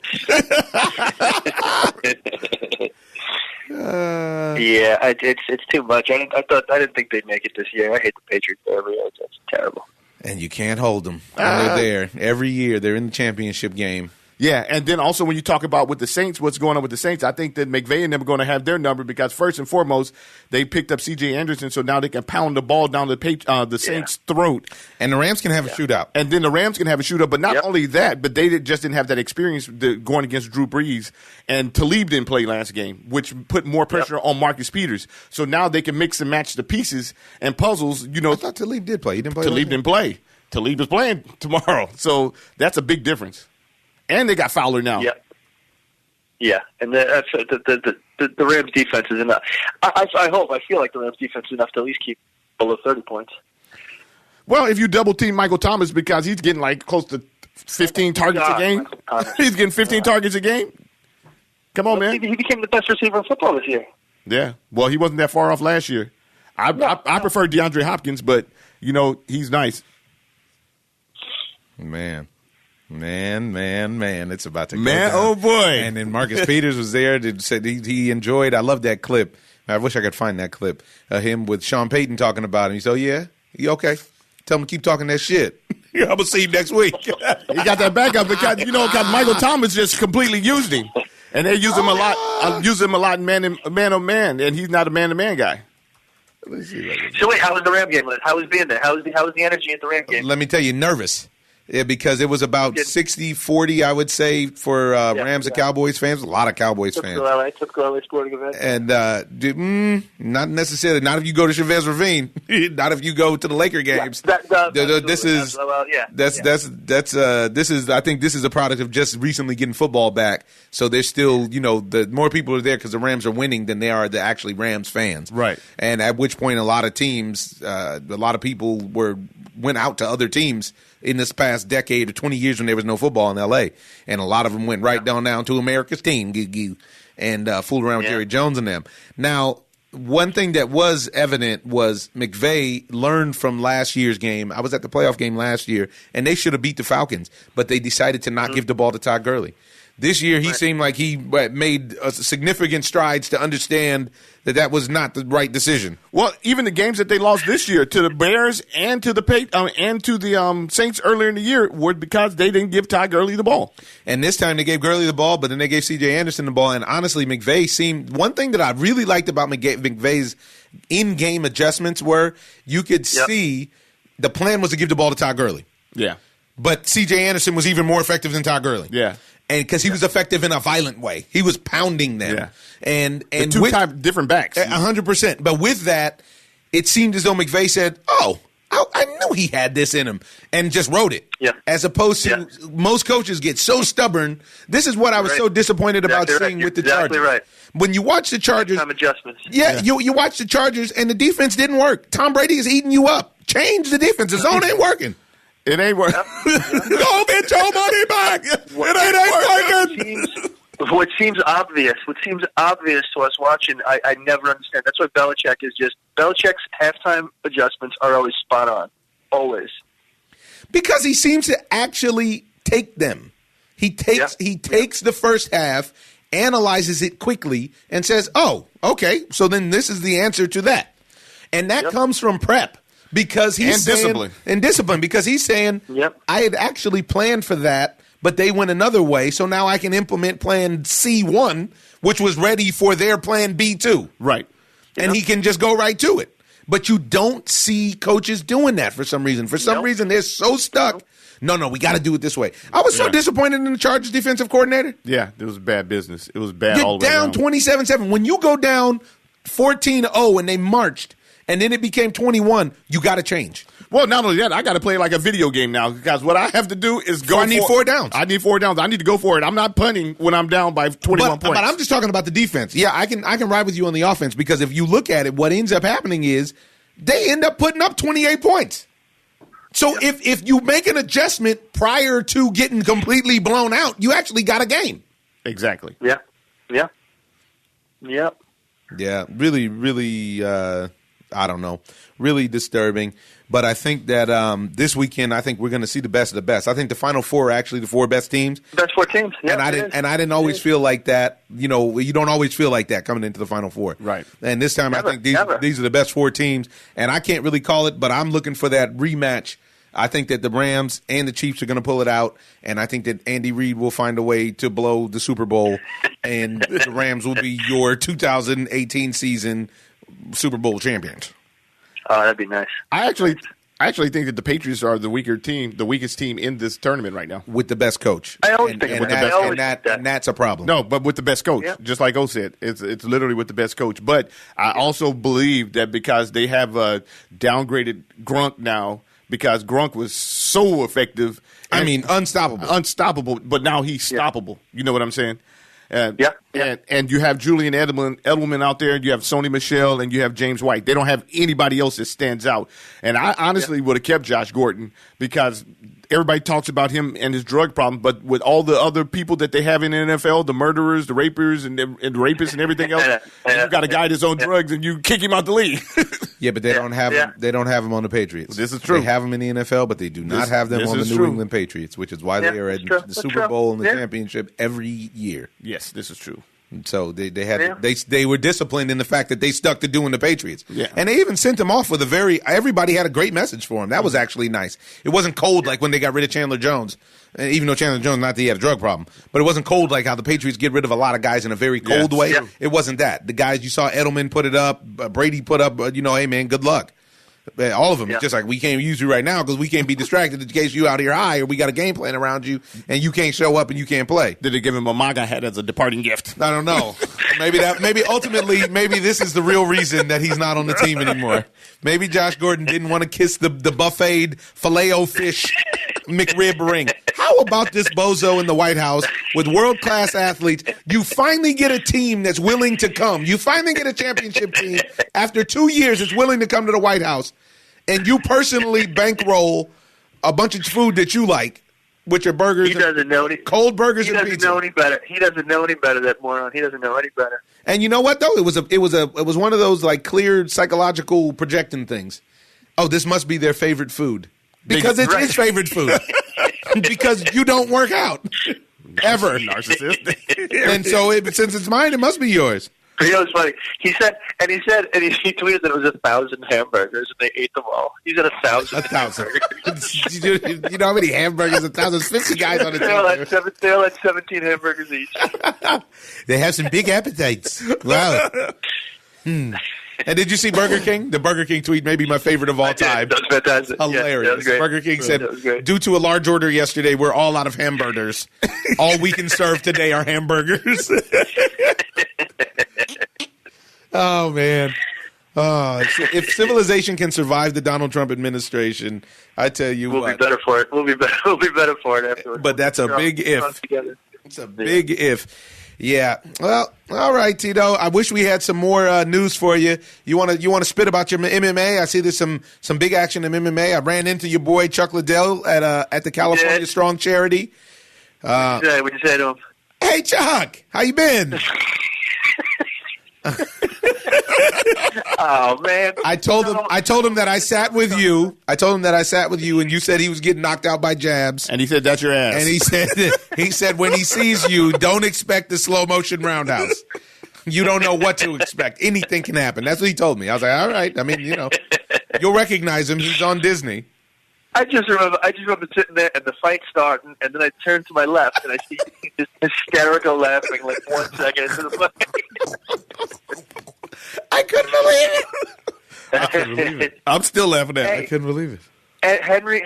It's too much. I didn't think they'd make it this year. I hate the Patriots every year. It's terrible. And you can't hold them. They're there every year. They're in the championship game. Yeah, and then also when you talk about with the Saints, what's going on with the Saints, I think that McVay and them are going to have their number because first and foremost, they picked up C.J. Anderson, so now they can pound the ball down the Saints' throat. And the Rams can have a shootout. And then the Rams can have a shootout, but not only that, but they just didn't have that experience going against Drew Brees. And Talib didn't play last game, which put more pressure on Marcus Peters. So now they can mix and match the pieces and puzzles. I thought Talib did play. He didn't play. Talib didn't play. Talib is playing tomorrow, so that's a big difference. And they got Fowler now. Yeah, and the Rams defense is enough. I feel like the Rams defense is enough to at least keep below 30 points. Well, if you double team Michael Thomas because he's getting like close to 15 targets a game, he's getting 15 targets a game. Come on, man! He became the best receiver in football this year. Yeah, well, he wasn't that far off last year. I prefer DeAndre Hopkins, but he's nice. Man, it's about to go down. Oh boy. And then Marcus Peters was there, said he enjoyed. I love that clip. I wish I could find that clip of him with Sean Payton talking about him. He said, yeah, he okay. Tell him to keep talking that shit. I'm going to see him next week. He got that backup because, Michael Thomas just completely used him. And they use him a lot man-on-man, and he's not a man-to-man guy. So wait, how was the Ram game? How was being there? How was the energy at the Ram game? Let me tell you, nervous. Yeah, because it was about 60-40, I would say, for Rams and Cowboys fans. A lot of Cowboys fans. Typical LA sporting event. And not necessarily. Not if you go to Chavez Ravine. Not if you go to the Laker games. I think this is a product of just recently getting football back. So there's still, the more people are there because the Rams are winning than they are the actually Rams fans. Right. And at which point a lot of teams, a lot of people went out to other teams in this past decade or 20 years when there was no football in L.A. And a lot of them went right down to America's team and fooled around with Jerry Jones and them. Now, one thing that was evident was McVay learned from last year's game. I was at the playoff game last year, and they should have beat the Falcons, but they decided to not give the ball to Todd Gurley. This year, he seemed like he made significant strides to understand that was not the right decision. Well, even the games that they lost this year to the Bears and to the Saints earlier in the year were because they didn't give Todd Gurley the ball. And this time they gave Gurley the ball, but then they gave C.J. Anderson the ball. And honestly, McVay seemed – one thing that I really liked about McVay's in-game adjustments were you could see the plan was to give the ball to Todd Gurley. Yeah. But C.J. Anderson was even more effective than Todd Gurley. Yeah. And because he was effective in a violent way, he was pounding them. Yeah. And two different backs. 100%. But with that, it seemed as though McVay said, "Oh, I knew he had this in him," and just wrote it. Yeah. As opposed to most coaches get so stubborn. This is what I was so disappointed about seeing with the Chargers. Right. When you watch the Chargers, time adjustments. Yeah, you watch the Chargers, and the defense didn't work. Tom Brady is eating you up. Change the defense. The zone ain't working. It ain't working. Go get your money back. It ain't working. what seems obvious to us watching, I never understand. That's why Belichick is just Belichick's halftime adjustments are always spot on, always. Because he seems to actually take them. He takes the first half, analyzes it quickly, and says, "Oh, okay, so then this is the answer to that," and that comes from prep. Because he's discipline. And discipline. Because he's saying, I had actually planned for that, but they went another way, so now I can implement plan C1, which was ready for their plan B2. Right. And he can just go right to it. But you don't see coaches doing that for some reason. For some reason, they're so stuck. No, we got to do it this way. I was so disappointed in the Chargers defensive coordinator. Yeah, it was bad business. It was bad all the way down 27-7. When you go down 14-0 and they marched, and then it became 21, you got to change. Well, not only that, I got to play like a video game now because what I have to do is go. So I need 4 downs. I need 4 downs. I need to go for it. I'm not punting when I'm down by 21 points. But I'm just talking about the defense. Yeah, I can ride with you on the offense because if you look at it, what ends up happening is they end up putting up 28 points. So if you make an adjustment prior to getting completely blown out, you actually got a game. Exactly. Yeah. Yeah, really, really, I don't know, really disturbing. But I think that this weekend, I think we're going to see the best of the best. I think the Final Four are actually the 4 best teams. Best 4 teams. Yeah, and I didn't always feel like that. You know, you don't always feel like that coming into the Final Four. Right. And this time, I think these are the best 4 teams. And I can't really call it, but I'm looking for that rematch. I think that the Rams and the Chiefs are going to pull it out, and I think that Andy Reid will find a way to blow the Super Bowl, and the Rams will be your 2018 season Super Bowl champions. Oh, that'd be nice. I actually think that the Patriots are the weakest team in this tournament right now. With the best coach. I always think with the best coach. And that's a problem. No, but with the best coach, just like O said. It's literally with the best coach. But I also believe that because they have downgraded Gronk now, because Gronk was so effective. Unstoppable. But now he's stoppable. You know what I'm saying? And you have Julian Edelman out there, and you have Sony Michel, and you have James White. They don't have anybody else that stands out. And I honestly would have kept Josh Gordon because everybody talks about him and his drug problem, but with all the other people that they have in the NFL, the murderers, the rapers, and the rapists and everything else, and you got a guy that's on drugs, and you kick him out the league. Yeah, but they don't have him. They don't have him on the Patriots. This is true. They have him in the NFL, but they do not have them on the New England Patriots, which is why they are at the Super Bowl and the championship every year. Yes, this is true. So they were disciplined in the fact that they stuck to doing the Patriots. Yeah. And they even sent him off with everybody had a great message for him. That was actually nice. It wasn't cold like when they got rid of Chandler Jones. Even though Chandler Jones, not that he had a drug problem, but it wasn't cold like how the Patriots get rid of a lot of guys in a very cold way. Yeah. It wasn't that. The guys you saw, Edelman put it up, Brady put up, hey man, good luck. All of them. It's just like we can't use you right now because we can't be distracted in case you out here high or we got a game plan around you and you can't show up and you can't play. Did they give him a MAGA hat as a departing gift? I don't know. Maybe ultimately this is the real reason that he's not on the team anymore. Maybe Josh Gordon didn't want to kiss the buffet Filet-O-Fish McRib ring. How about this bozo in the White House with world-class athletes? You finally get a team that's willing to come. You finally get a championship team after 2 years that's willing to come to the White House, and you personally bankroll a bunch of food that you like, which are burgers. He doesn't know any cold burgers and pizza. He doesn't know any better. He doesn't know any better. That moron. He doesn't know any better. And you know what though? It was one of those like clear psychological projecting things. Oh, this must be their favorite food because it's his favorite food. Because you don't work out ever, narcissist. And so since it's mine, it must be yours. You know, it's funny. He tweeted that it was 1,000 hamburgers, and they ate them all. He said 1,000. 1,000. You know how many hamburgers? 1,000. 50 guys on the team. They all had 17 hamburgers each. They have some big appetites. Wow. And did you see Burger King? The Burger King tweet may be my favorite of all time. That was fantastic. Hilarious. Yeah, that was great. Burger King said, due to a large order yesterday, we're all out of hamburgers. All we can serve today are hamburgers. Oh, man. If civilization can survive the Donald Trump administration, I tell you we'll be better for it. We'll be better for it afterwards. But that's a big if. It's a big if. Yeah. Well, all right, Tito. I wish we had some more news for you. You want to spit about your MMA? I see there's some big action in MMA. I ran into your boy Chuck Liddell at the California Strong Charity. What did you say to him? Hey, Chuck, how you been? Oh man! I told him that I sat with you. And you said he was getting knocked out by jabs. And he said, "That's your ass." And he said when he sees you, don't expect the slow motion roundhouse. You don't know what to expect. Anything can happen. That's what he told me. I was like, all right. I mean, you'll recognize him. He's on Disney. I just remember sitting there and the fight starting, and then I turn to my left and I see this hysterical laughing like 1 second into the fight. I couldn't believe it. I'm still laughing at it. I couldn't believe it. And Henry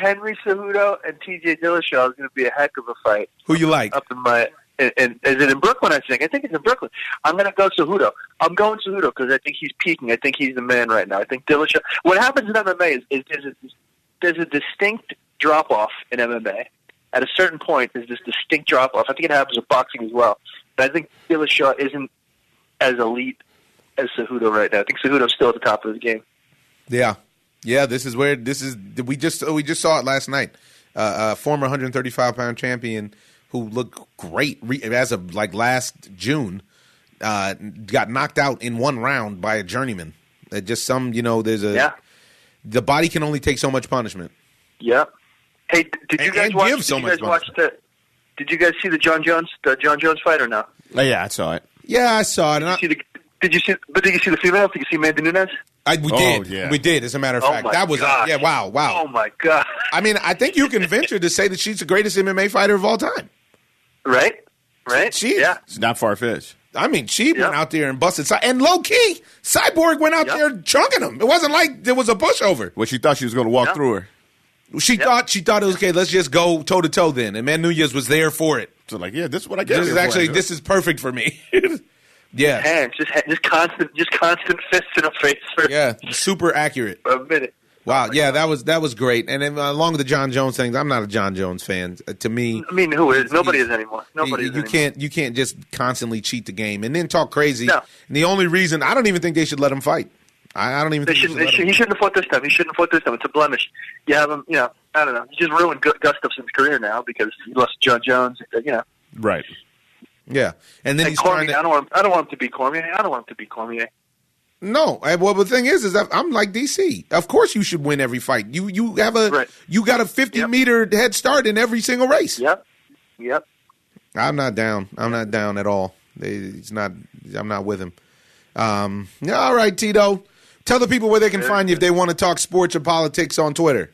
Cejudo and T.J. Dillashaw is going to be a heck of a fight. Who you like? Up in my, is it in Brooklyn? I think it's in Brooklyn. I'm going to go Cejudo. I'm going Cejudo because I think he's peaking. I think he's the man right now. I think Dillashaw. What happens in MMA is there's a distinct drop off in MMA. At a certain point, there's this distinct drop off. I think it happens with boxing as well. But I think Dillashaw isn't as elite as Cejudo right now. I think Cejudo's still at the top of his game. Yeah. We just saw it last night. Former 135-pound champion who looked great as of like last June got knocked out in one round by a journeyman. The body can only take so much punishment. Yeah. Hey, did you guys watch? Did you guys see the John Jones fight or no? Oh, yeah, I saw it. Yeah, I saw it. Did you see the female? Did you see Mandy Nunes? We did. As a matter of fact, that was wow. Oh my god! I mean, I think you can venture to say that she's the greatest MMA fighter of all time. Right. It's not far fetched. I mean, she went out there and busted. And low key, Cyborg went out there chunking him. It wasn't like there was a pushover. Well, she thought she was going to walk through her. She thought it was okay. Let's just go toe to toe then. And Man Nunes was there for it. So like, this is what I get. This is perfect for me. Yeah. Hands, just constant fists in her face. Super accurate. For a minute. Wow, that was great. And then along with the John Jones things, I'm not a John Jones fan. To me, I mean, who is? Nobody is anymore. You can't just constantly cheat the game and then talk crazy. No. And the only reason I don't even think they should let him fight. I don't even think he shouldn't have fought this time. It's a blemish. You have him. I don't know. You just ruined Gustafson's career now because he lost John Jones. Right. Yeah, and then he's Cormier. I don't want him to be Cormier. No, well, the thing is that I'm like DC. Of course, you should win every fight. You got a 50-meter head start in every single race. Yep. I'm not down. I'm not down at all. I'm not with him. All right, Tito. Tell the people where they can find you if they want to talk sports or politics on Twitter.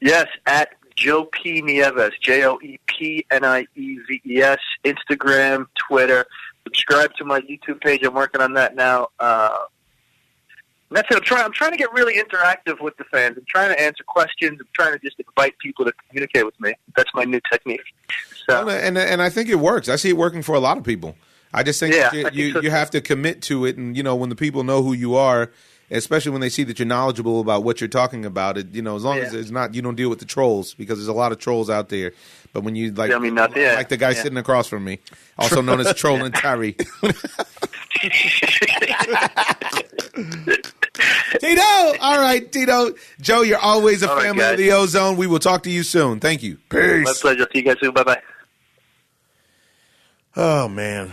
Yes, at Joe P. Nieves, JoePNieves, Instagram, Twitter. Subscribe to my YouTube page. I'm working on that now. That's it. I'm trying to get really interactive with the fans. I'm trying to answer questions. I'm trying to just invite people to communicate with me. That's my new technique. So, and I think it works. I see it working for a lot of people. I just think you have to commit to it, and when the people know who you are, especially when they see that you're knowledgeable about what you're talking about, as long as it's not, you don't deal with the trolls, because there's a lot of trolls out there. But when you like the guy sitting across from me, also known as Trolling Terry. Tito, all right, Tito. Joe, you're always a family of the Ozone. We will talk to you soon. Thank you. Peace. My pleasure. See you guys soon. Bye-bye. Oh, man.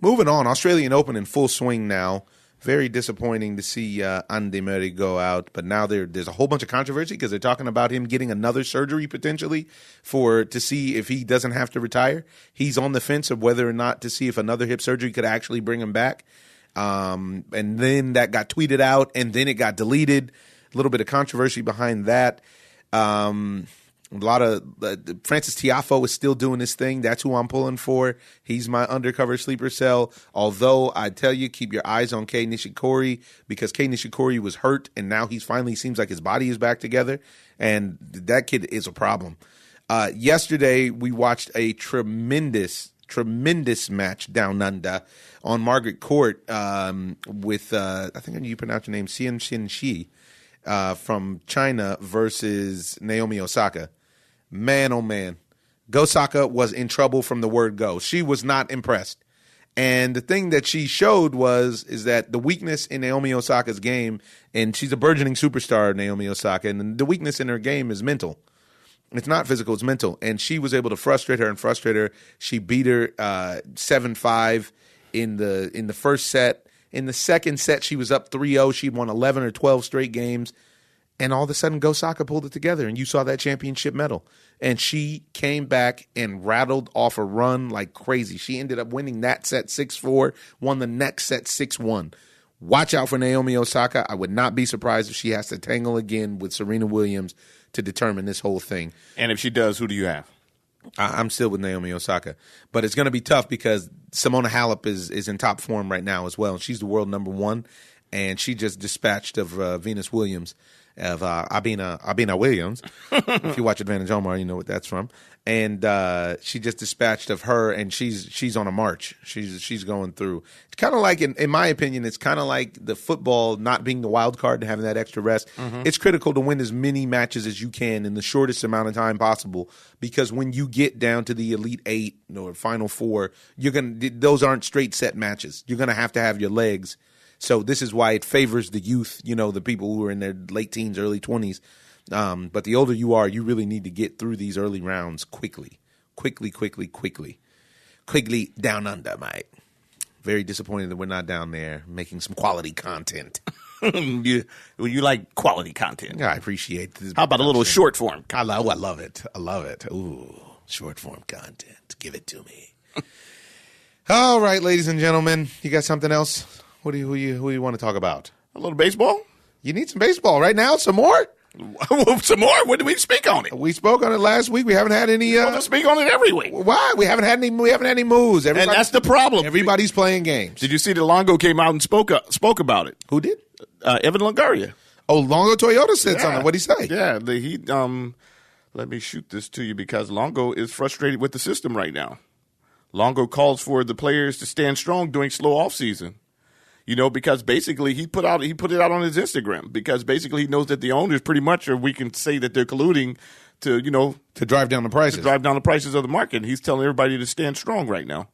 Moving on. Australian Open in full swing now. Very disappointing to see Andy Murray go out, but now there's a whole bunch of controversy because they're talking about him getting another surgery potentially to see if he doesn't have to retire. He's on the fence of whether or not to see if another hip surgery could actually bring him back. And then that got tweeted out, and then it got deleted. A little bit of controversy behind that. A lot of Francis Tiafoe is still doing his thing. That's who I'm pulling for. He's my undercover sleeper cell. Although I tell you, keep your eyes on Kei Nishikori, because Kei Nishikori was hurt, and now he's finally seems like his body is back together, and that kid is a problem. Yesterday we watched a tremendous match down under on Margaret Court with I think you pronounce your name, Xian Xin Shi from China versus Naomi Osaka. Man, oh man. Osaka was in trouble from the word go. She was not impressed. And the thing that she showed is that the weakness in Naomi Osaka's game, and she's a burgeoning superstar, Naomi Osaka, and the weakness in her game is mental. It's not physical, it's mental. And she was able to frustrate her. She beat her 7-5 in the first set. In the second set, she was up 3-0. She won 11 or 12 straight games. And all of a sudden, Osaka pulled it together, and you saw that championship medal. And she came back and rattled off a run like crazy. She ended up winning that set 6-4, won the next set 6-1. Watch out for Naomi Osaka. I would not be surprised if she has to tangle again with Serena Williams to determine this whole thing. And if she does, who do you have? I'm still with Naomi Osaka. But it's going to be tough because Simona Halep is in top form right now as well. She's the world number 1, and she just dispatched of Venus Williams, of Abina Williams. If you watch Advantage Omar, you know what that's from. And she just dispatched of her, and she's on a march. She's going through. It's kind of like, in my opinion, it's kind of like the football not being the wild card and having that extra rest. Mm-hmm. It's critical to win as many matches as you can in the shortest amount of time possible, because when you get down to the Elite 8 or Final 4, those aren't straight set matches. You're going to have your legs. So this is why it favors the youth, the people who are in their late teens, early 20s. But the older you are, you really need to get through these early rounds quickly down under, mate. Very disappointed that we're not down there making some quality content. You like quality content. Yeah, I appreciate this. How about a little short form? I love it. Ooh, short form content. Give it to me. All right, ladies and gentlemen, you got something else? Who do you want to talk about? A little baseball? You need some baseball right now? Some more? Some more? When did we speak on it? We spoke on it last week. We haven't had any. We'll speak on it every week. Why? We haven't had any moves. And that's the problem. Everybody's playing games. Did you see that Longo came out and spoke about it? Who did? Evan Longoria. Oh, Longo Toyota said something. What'd he say? Yeah, let me shoot this to you because Longo is frustrated with the system right now. Longo calls for the players to stand strong during slow off season. Because basically he put it out on his Instagram because basically he knows that the owners pretty much, or we can say that they're colluding to drive down the prices. To drive down the prices of the market. He's telling everybody to stand strong right now.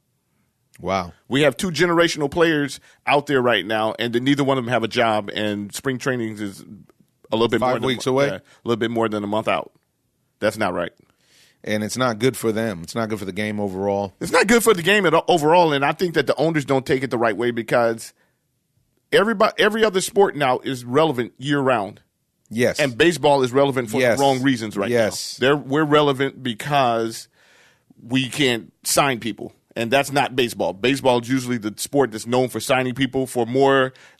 Wow. We have 2 generational players out there right now, and neither one of them have a job, and spring training is a little bit 5 weeks away. A little bit more than a month out. That's not right. And it's not good for them. It's not good for the game overall. It's not good for the game overall, and I think that the owners don't take it the right way because every other sport now is relevant year-round. Yes. And baseball is relevant for the wrong reasons right now. We're relevant because we can't sign people, and that's not baseball. Baseball is usually the sport that's known for signing people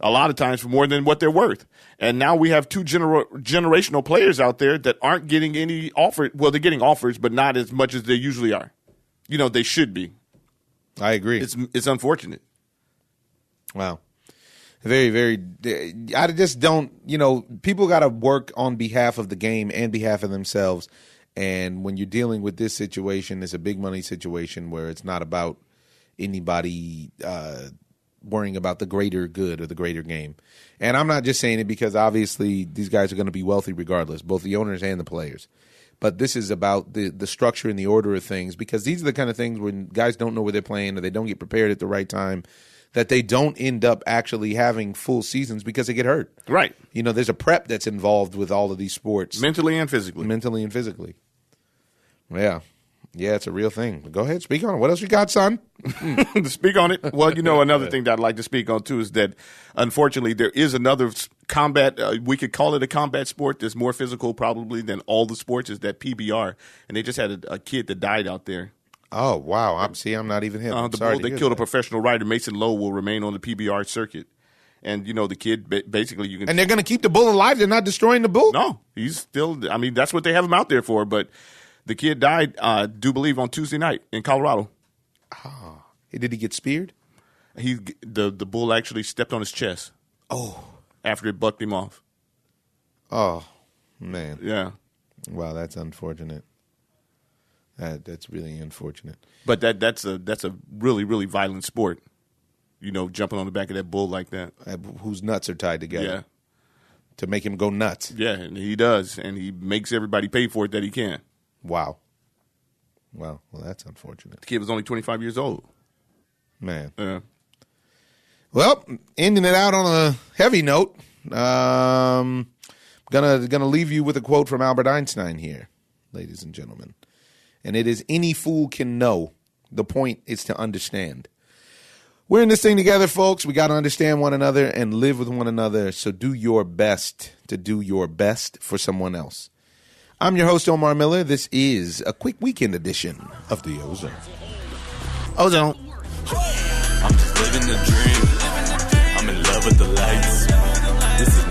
a lot of times for more than what they're worth. And now we have 2 generational players out there that aren't getting any offer. Well, they're getting offers, but not as much as they usually are. They should be. I agree. It's unfortunate. Wow. Very, very. I just don't. People got to work on behalf of the game and behalf of themselves. And when you're dealing with this situation, it's a big money situation where it's not about anybody worrying about the greater good or the greater game. And I'm not just saying it because obviously these guys are going to be wealthy regardless, both the owners and the players. But this is about the structure and the order of things, because these are the kind of things when guys don't know where they're playing or they don't get prepared at the right time, that they don't end up actually having full seasons because they get hurt. Right. There's a prep that's involved with all of these sports. Mentally and physically. Yeah. Yeah, it's a real thing. Go ahead, speak on it. What else you got, son? Speak on it. Well, another thing that I'd like to speak on, too, is that, unfortunately, there is another combat, we could call it a combat sport that's more physical probably than all the sports, is that PBR. And they just had a kid that died out there. Oh, wow. I'm not even hip. The bull that killed a professional rider, Mason Lowe, will remain on the PBR circuit. And, the kid, basically, you can... And they're going to keep the bull alive? They're not destroying the bull? No. He's still... that's what they have him out there for. But the kid died, I do believe, on Tuesday night in Colorado. Oh. Did he get speared? The bull actually stepped on his chest. Oh. After it bucked him off. Oh, man. Yeah. Wow, that's unfortunate. That's really unfortunate. But that's a really, really violent sport. Jumping on the back of that bull like that. Whose nuts are tied together. Yeah. To make him go nuts. Yeah, and he does. And he makes everybody pay for it that he can. Wow. Well, that's unfortunate. The kid was only 25 years old. Man. Yeah. Well, ending it out on a heavy note, gonna leave you with a quote from Albert Einstein here. ladies and gentlemen. And it is any fool can know. The point is to understand. We're in this thing together, folks. We got to understand one another and live with one another. So do your best to do your best for someone else. I'm your host, Omar Miller. This is a quick weekend edition of the Ozone. Ozone. I'm just living the dream. I'm in love with the lights. This is